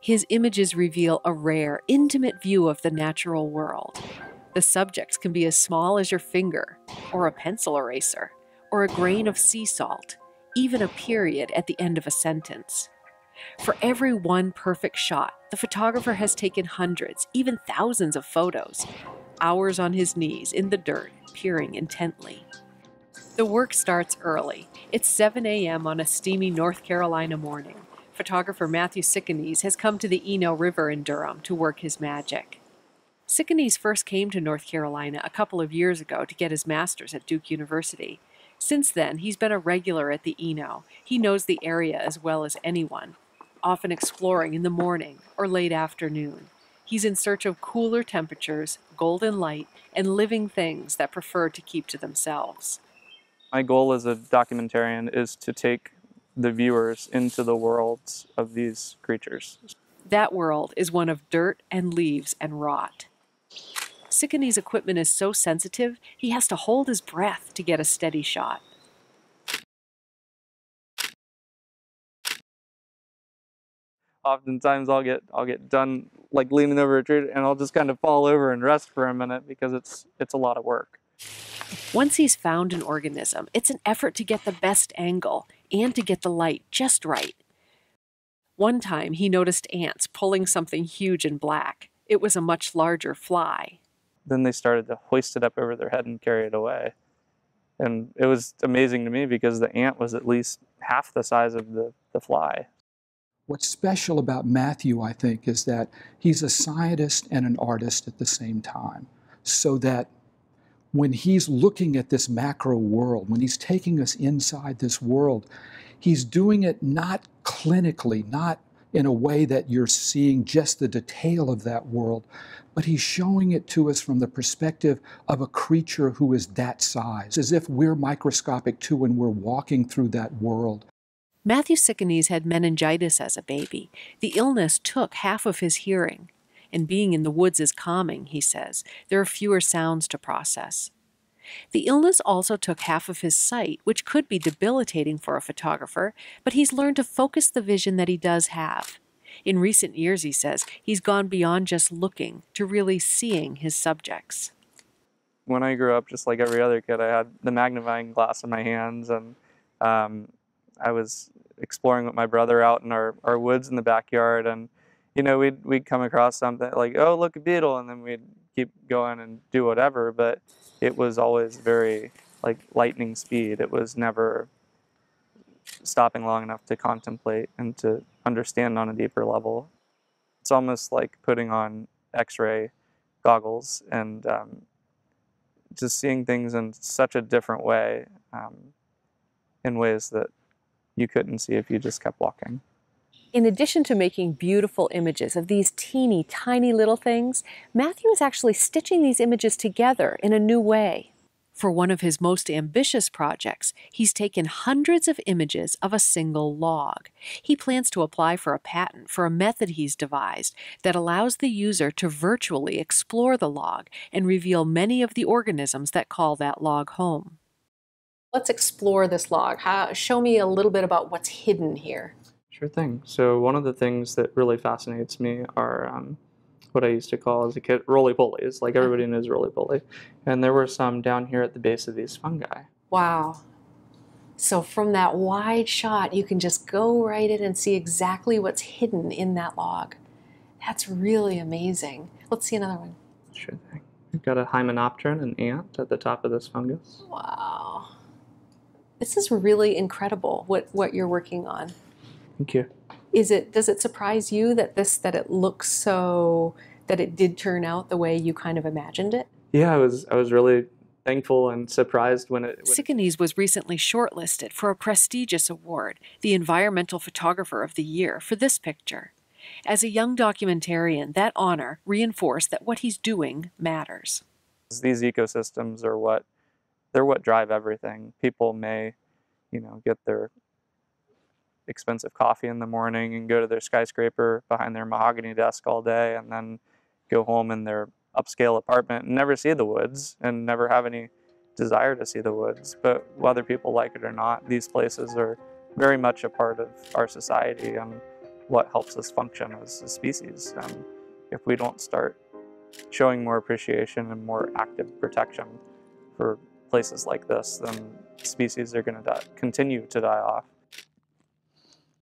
His images reveal a rare, intimate view of the natural world. The subjects can be as small as your finger, or a pencil eraser, or a grain of sea salt, even a period at the end of a sentence. For every one perfect shot, the photographer has taken hundreds, even thousands of photos, hours on his knees in the dirt, peering intently. The work starts early. It's 7 a.m. on a steamy North Carolina morning. Photographer Matthew Sickenese has come to the Eno River in Durham to work his magic. Sickenese first came to North Carolina a couple of years ago to get his master's at Duke University. Since then, he's been a regular at the Eno. He knows the area as well as anyone, often exploring in the morning or late afternoon. He's in search of cooler temperatures, golden light, and living things that prefer to keep to themselves. My goal as a documentarian is to take the viewers into the worlds of these creatures. That world is one of dirt and leaves and rot. Sickenese's equipment is so sensitive, he has to hold his breath to get a steady shot. Oftentimes I'll get done like leaning over a tree and I'll just kind of fall over and rest for a minute because it's a lot of work. Once he's found an organism, it's an effort to get the best angle and to get the light just right. One time he noticed ants pulling something huge and black. It was a much larger fly. Then they started to hoist it up over their head and carry it away. And it was amazing to me because the ant was at least half the size of the fly. What's special about Matthew, I think, is that he's a scientist and an artist at the same time. So that when he's looking at this macro world, when he's taking us inside this world, he's doing it not clinically, not in a way that you're seeing just the detail of that world, but he's showing it to us from the perspective of a creature who is that size, as if we're microscopic too and we're walking through that world. Matthew Sickenese had meningitis as a baby. The illness took half of his hearing. And being in the woods is calming, he says. There are fewer sounds to process. The illness also took half of his sight, which could be debilitating for a photographer, but he's learned to focus the vision that he does have. In recent years, he says, he's gone beyond just looking to really seeing his subjects. When I grew up, just like every other kid, I had the magnifying glass in my hands, and I was exploring with my brother out in our woods in the backyard, and you know, we'd come across something like, oh, look, a beetle, and then we'd keep going and do whatever, but it was always very like lightning speed. It was never stopping long enough to contemplate and to understand on a deeper level. It's almost like putting on X-ray goggles and just seeing things in such a different way, in ways that you couldn't see if you just kept walking. In addition to making beautiful images of these teeny, tiny little things, Matthew is actually stitching these images together in a new way. For one of his most ambitious projects, he's taken hundreds of images of a single log. He plans to apply for a patent for a method he's devised that allows the user to virtually explore the log and reveal many of the organisms that call that log home. Let's explore this log. Show me a little bit about what's hidden here. Sure thing. So one of the things that really fascinates me are what I used to call as a kid roly-polies. Like everybody knows roly-poly. And there were some down here at the base of these fungi. Wow. So from that wide shot, you can just go right in and see exactly what's hidden in that log. That's really amazing. Let's see another one. Sure thing. We've got a hymenopteron, an ant, at the top of this fungus. Wow. This is really incredible, what you're working on. Thank you. Does it surprise you that it looks so, that it did turn out the way you kind of imagined it? Yeah, I was really thankful and surprised when Sickenese was recently shortlisted for a prestigious award, the Environmental Photographer of the Year, for this picture. As a young documentarian, that honor reinforced that what he's doing matters. These ecosystems are what drive everything. People may, get their expensive coffee in the morning and go to their skyscraper behind their mahogany desk all day and then go home in their upscale apartment and never see the woods and never have any desire to see the woods. But whether people like it or not, these places are very much a part of our society, and what helps us function as a species. And if we don't start showing more appreciation and more active protection for places like this, then species are going to continue to die off.